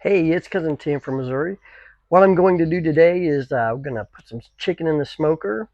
Hey, it's Cousin Tim from Missouri. What I'm going to do today is I'm going to put some chicken in the smoker,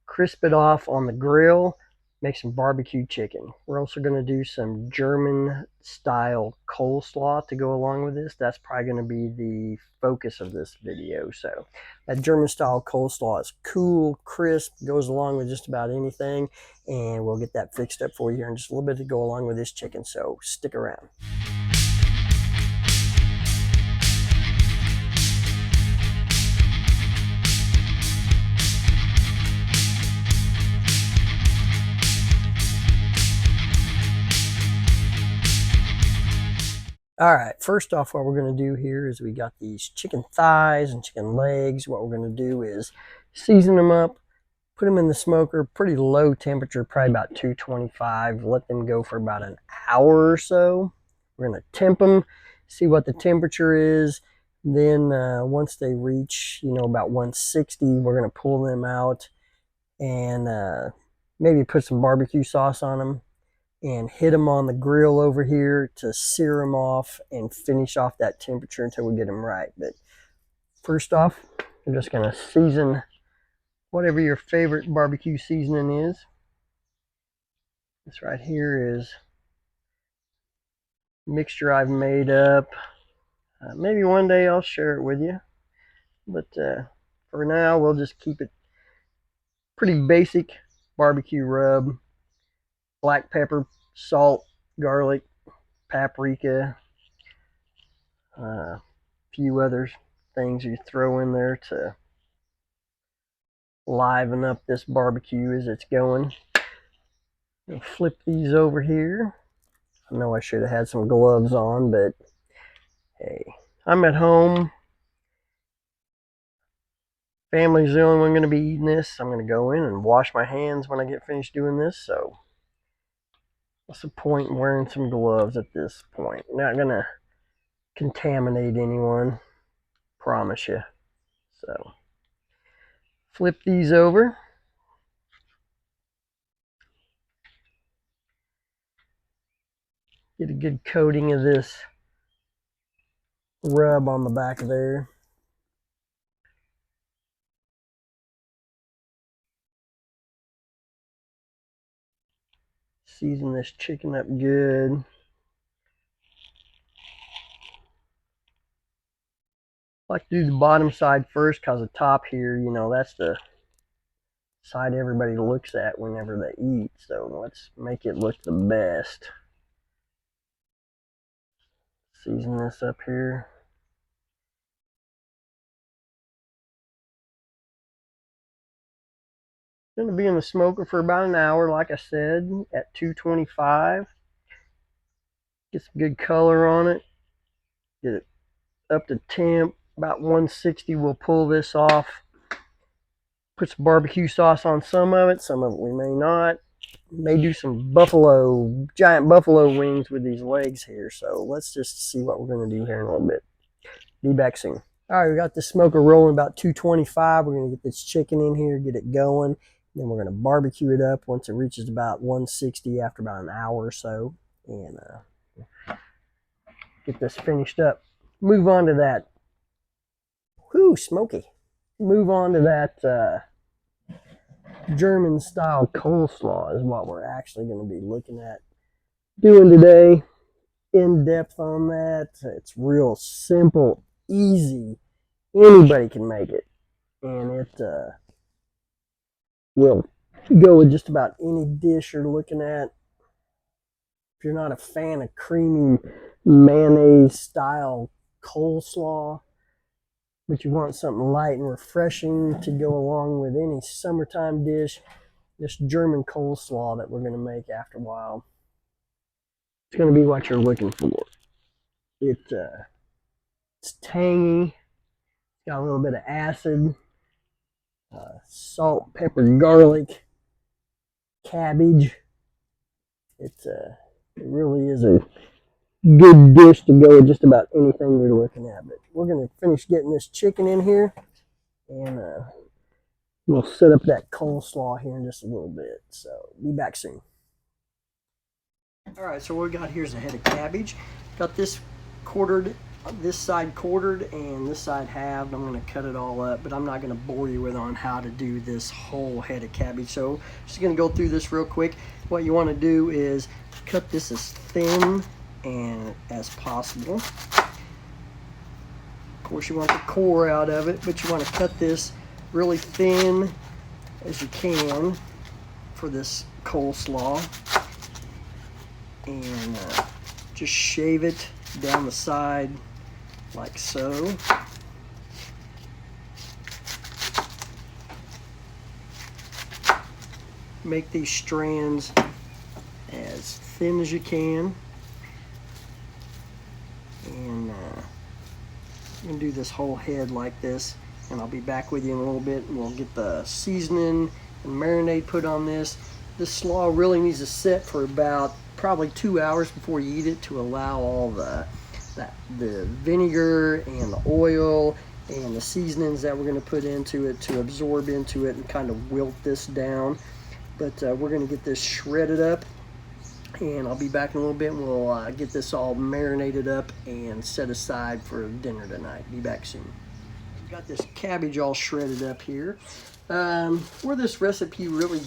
crisp it off on the grill, make some barbecue chicken. We're also going to do some German style coleslaw to go along with this. That's probably going to be the focus of this video. So that German style coleslaw is cool, crisp, goes along with just about anything, and we'll get that fixed up for you here in just a little bit to go along with this chicken. So stick around. All right, first off, what we're going to do here is we got these chicken thighs and chicken legs. What we're going to do is season them up, put them in the smoker, pretty low temperature, probably about 225. Let them go for about an hour or so. We're going to temp them, see what the temperature is. Then once they reach, about 160, we're going to pull them out and maybe put some barbecue sauce on them and hit them on the grill over here to sear them off and finish off that temperature until we get them right. But first off, we're just going to season whatever your favorite barbecue seasoning is. This right here is a mixture I've made up. Maybe one day I'll share it with you. But for now, we'll just keep it pretty basic barbecue rub. Black pepper, salt, garlic, paprika, a few other things you throw in there to liven up this barbecue as it's going. I'll flip these over here. I know I should have had some gloves on, but hey, I'm at home. Family's the only one going to be eating this. I'm going to go in and wash my hands when I get finished doing this, so what's the point in wearing some gloves at this point? Not going to contaminate anyone, promise you. So flip these over. Get a good coating of this rub on the back of there. Season this chicken up good. I like to do the bottom side first because the top here, that's the side everybody looks at whenever they eat. So let's make it look the best. Season this up here. It's going to be in the smoker for about an hour, like I said, at 225. Get some good color on it. Get it up to temp. About 160, we'll pull this off. Put some barbecue sauce on some of it we may not. May do some giant buffalo wings with these legs here. So let's just see what we're going to do here in a little bit. Be back soon. All right, we got the smoker rolling about 225. We're going to get this chicken in here, get it going. Then we're going to barbecue it up once it reaches about 160 after about an hour or so. And get this finished up. Move on to that. Whew, smoky. Move on to that German style coleslaw is what we're actually going to be looking at doing today. In depth on that. It's real simple, easy. Anybody can make it. And it will go with just about any dish you're looking at. If you're not a fan of creamy mayonnaise style coleslaw, but you want something light and refreshing to go along with any summertime dish, this German coleslaw that we're going to make after a while, it's going to be what you're looking for. It's tangy, got a little bit of acid, salt, pepper, garlic, cabbage. It really is a good dish to go with just about anything you're looking at. But we're going to finish getting this chicken in here, and we'll set up that coleslaw here in just a little bit. So be back soon. All right, so what we got here is a head of cabbage. Got this quartered this side quartered and this side halved. I'm going to cut it all up, but I'm not going to bore you with on how to do this whole head of cabbage. So just going to go through this real quick. What you want to do is cut this as thin and as possible. Of course, you want the core out of it, but you want to cut this really thin as you can for this coleslaw, and just shave it down the side like so. Make these strands as thin as you can, and I'm gonna do this whole head like this, and I'll be back with you in a little bit, and we'll get the seasoning and marinade put on this. This slaw really needs to sit for about probably 2 hours before you eat it, to allow all the vinegar and the oil and the seasonings that we're going to put into it to absorb into it and kind of wilt this down. But we're going to get this shredded up, and I'll be back in a little bit, and we'll get this all marinated up and set aside for dinner tonight. Be back soon. Got this cabbage all shredded up here. Where this recipe really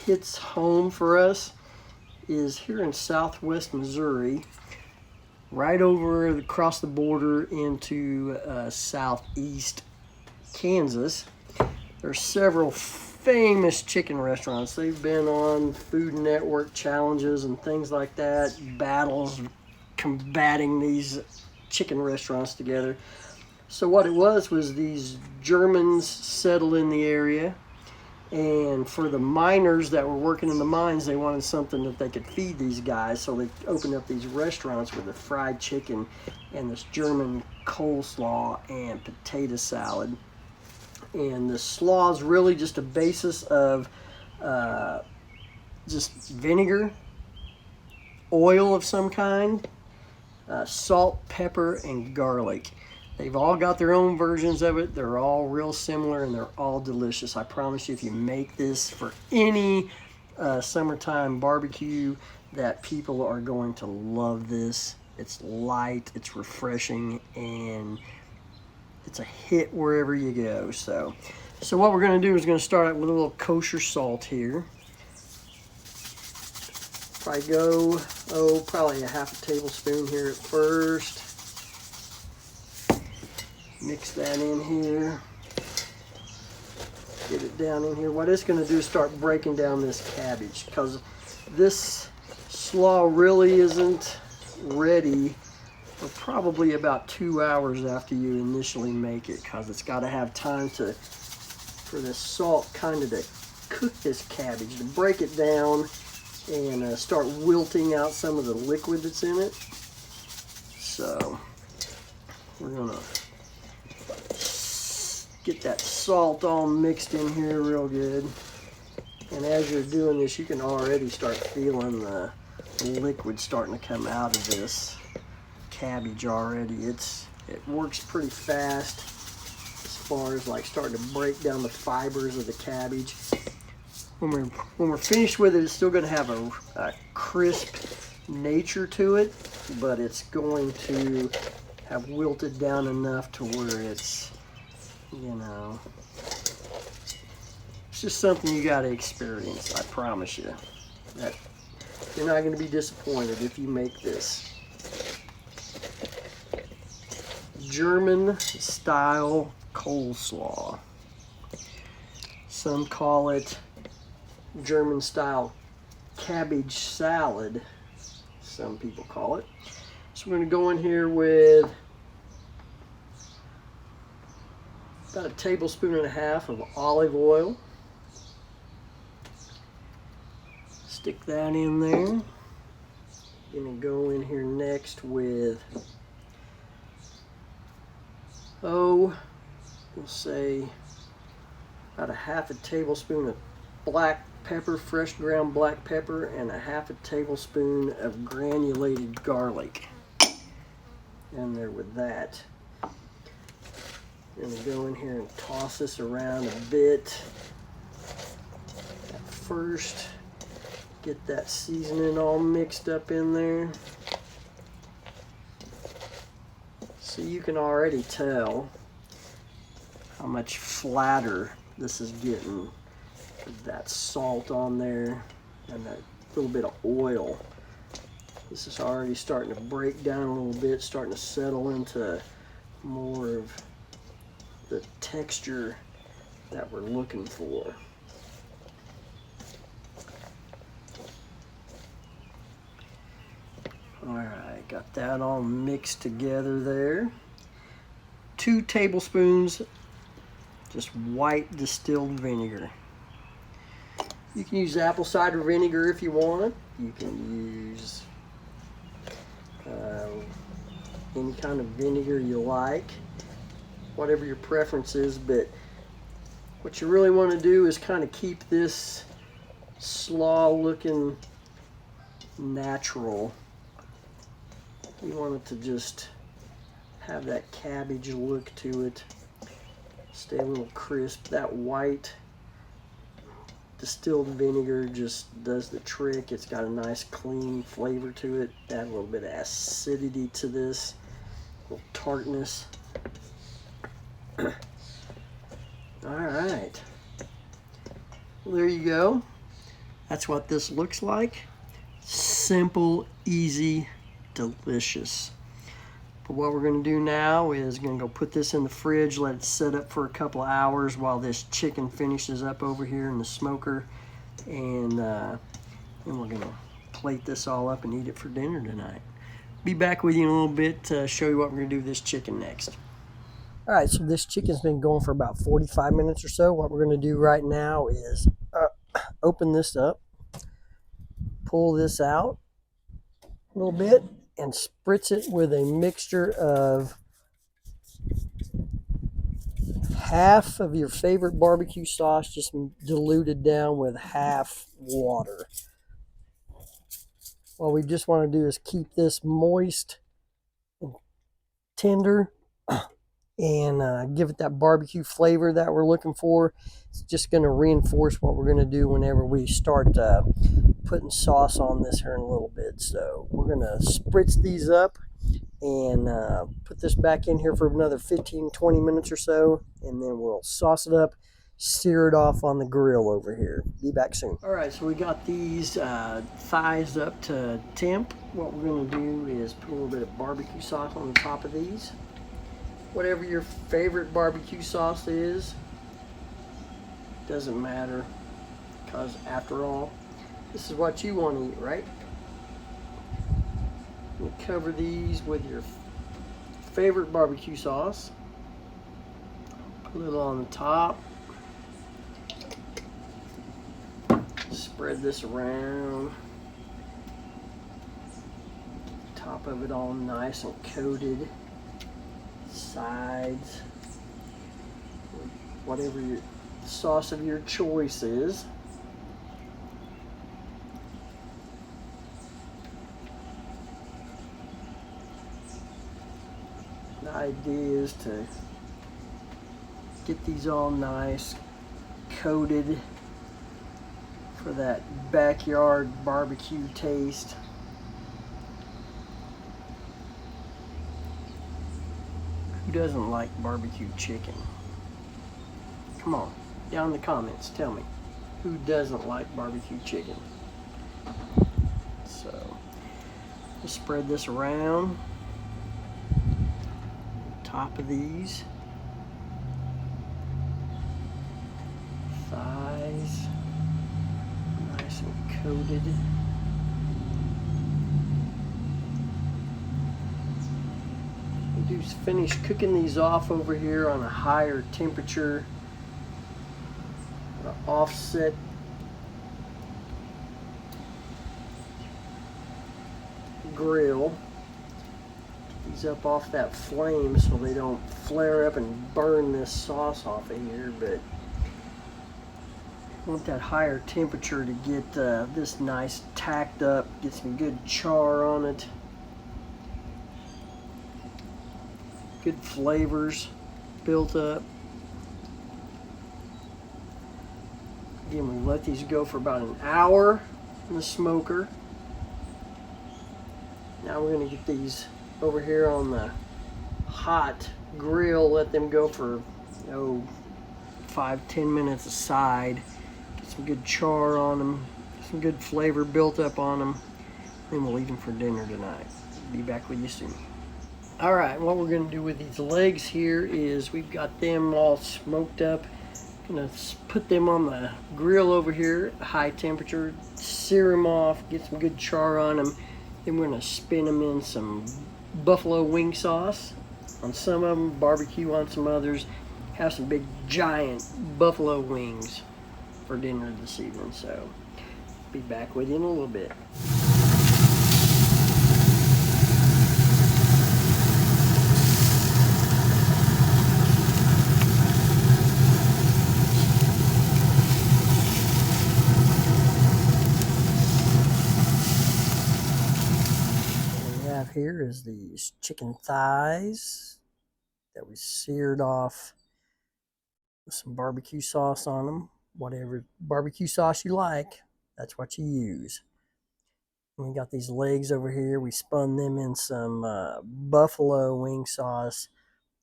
hits home for us is here in southwest Missouri, right over across the border into southeast Kansas. There's several famous chicken restaurants. They've been on Food Network challenges and things like that, battles combating these chicken restaurants together. So what it was these Germans settled in the area, and for the miners that were working in the mines, they wanted something that they could feed these guys, so they opened up these restaurants with the fried chicken and this German coleslaw and potato salad. And the slaw is really just a basis of just vinegar, oil of some kind, salt, pepper, and garlic. They've all got their own versions of it. They're all real similar, and they're all delicious. I promise you, if you make this for any summertime barbecue, that people are going to love this. It's light, it's refreshing, and it's a hit wherever you go. So what we're going to do is going to start out with a little kosher salt here. Probably go, probably a half a tablespoon here at first. Mix that in here. Get it down in here. What it's going to do is start breaking down this cabbage, because this slaw really isn't ready for probably about 2 hours after you initially make it, because it's got to have time for this salt kind of to cook this cabbage, to break it down and start wilting out some of the liquid that's in it. So we're going to get that salt all mixed in here real good. And as you're doing this, you can already start feeling the liquid starting to come out of this cabbage already. It works pretty fast as far as like starting to break down the fibers of the cabbage. When we're finished with it, it's still going to have a crisp nature to it, but it's going to have wilted down enough to where it's, you know, it's just something you got to experience. I promise you that you're not going to be disappointed if you make this. German style coleslaw. Some call it German style cabbage salad, some people call it. So we're going to go in here with about a tablespoon and a half of olive oil. Stick that in there. Going to go in here next with, we'll say about a half a tablespoon of black pepper, fresh ground black pepper, and a half a tablespoon of granulated garlic. In there with that. Gonna go in here and toss this around a bit. At first, get that seasoning all mixed up in there. So you can already tell how much flatter this is getting with that salt on there and that little bit of oil. This is already starting to break down a little bit, starting to settle into more of the texture that we're looking for. All right, got that all mixed together there. 2 tablespoons just white distilled vinegar. You can use apple cider vinegar if you want. You can use any kind of vinegar you like, whatever your preference is, but what you really want to do is kind of keep this slaw looking natural. You want it to just have that cabbage look to it, stay a little crisp. That white distilled vinegar just does the trick. It's got a nice clean flavor to it. Add a little bit of acidity to this, a little tartness. All right, well, there you go. That's what this looks like. Simple, easy, delicious. But what we're going to do now is going to go put this in the fridge, let it set up for a couple of hours while this chicken finishes up over here in the smoker, and then we're going to plate this all up and eat it for dinner tonight. Be back with you in a little bit to show you what we're going to do with this chicken next. All right, so this chicken's been going for about 45 minutes or so. What we're going to do right now is open this up, pull this out a little bit, and spritz it with a mixture of half of your favorite barbecue sauce, just diluted down with half water. What we just want to do is keep this moist and tender and give it that barbecue flavor that we're looking for. It's just going to reinforce what we're going to do whenever we start putting sauce on this here in a little bit. So we're going to spritz these up and put this back in here for another 15-20 minutes or so, and then we'll sauce it up, sear it off on the grill over here. Be back soon. All right, so we got these thighs up to temp. What we're going to do is put a little bit of barbecue sauce on the top of these. Whatever your favorite barbecue sauce is, doesn't matter, because after all, this is what you want to eat, right? You cover these with your favorite barbecue sauce. Put a little on the top. Spread this around. Top of it all nice and coated. Sides. Whatever your sauce of your choice is. The idea is to get these all nice, coated for that backyard barbecue taste. Who doesn't like barbecue chicken? Come on, down in the comments, tell me. Who doesn't like barbecue chicken? So, just spread this around. Top of these. Thighs. Nice and coated. We do finish cooking these off over here on a higher temperature. Offset grill. Get these up off that flame so they don't flare up and burn this sauce off of here, but I want that higher temperature to get this nice tacked up, get some good char on it, good flavors built up. Again, we let these go for about an hour in the smoker. Now we're going to get these over here on the hot grill, let them go for 5-10 minutes aside. Get some good char on them, some good flavor built up on them. Then we'll eat them for dinner tonight. Be back with you soon. All right, what we're gonna do with these legs here is we've got them all smoked up. Gonna put them on the grill over here, high temperature, sear them off, get some good char on them. Then we're gonna spin them in some buffalo wing sauce on some of them, barbecue on some others. Have some big giant buffalo wings for dinner this evening. So be back with you in a little bit. Here is these chicken thighs that we seared off with some barbecue sauce on them. Whatever barbecue sauce you like, that's what you use. And we got these legs over here. We spun them in some buffalo wing sauce.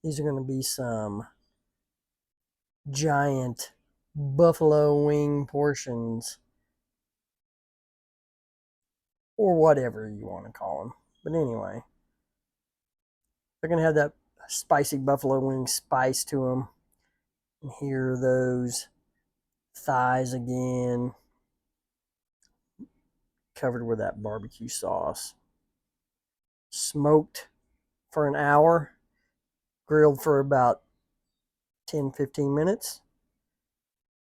These are going to be some giant buffalo wing portions, or whatever you want to call them. But anyway, they're going to have that spicy buffalo wing spice to them. And here are those thighs again, covered with that barbecue sauce. Smoked for an hour, grilled for about 10-15 minutes.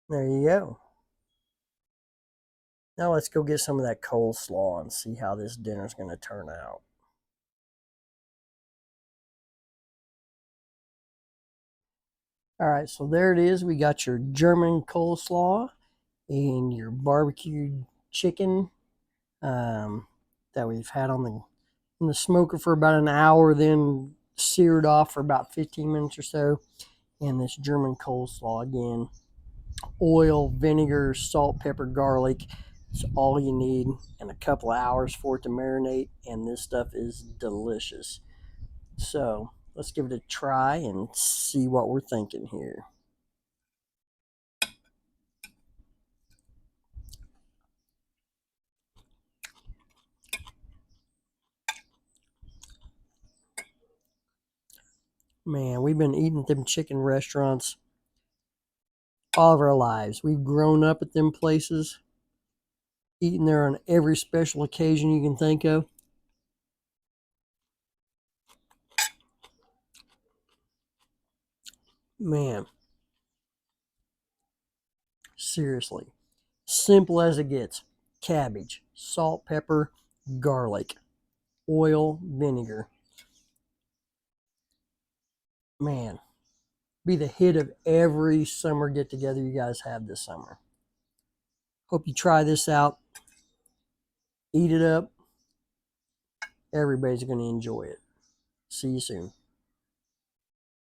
There you go. Now let's go get some of that coleslaw and see how this dinner's going to turn out. All right, so there it is. We got your German coleslaw and your barbecued chicken that we've had in the smoker for about an hour, then seared off for about 15 minutes or so. And this German coleslaw again. Oil, vinegar, salt, pepper, garlic. It's all you need, and a couple of hours for it to marinate, and this stuff is delicious. So let's give it a try and see what we're thinking here. Man, we've been eating at them chicken restaurants all of our lives. We've grown up at them places, eating there on every special occasion you can think of. Man, seriously, simple as it gets. Cabbage, salt, pepper, garlic, oil, vinegar. Man, be the hit of every summer get together you guys have this summer. Hope you try this out. Eat it up. Everybody's going to enjoy it. See you soon.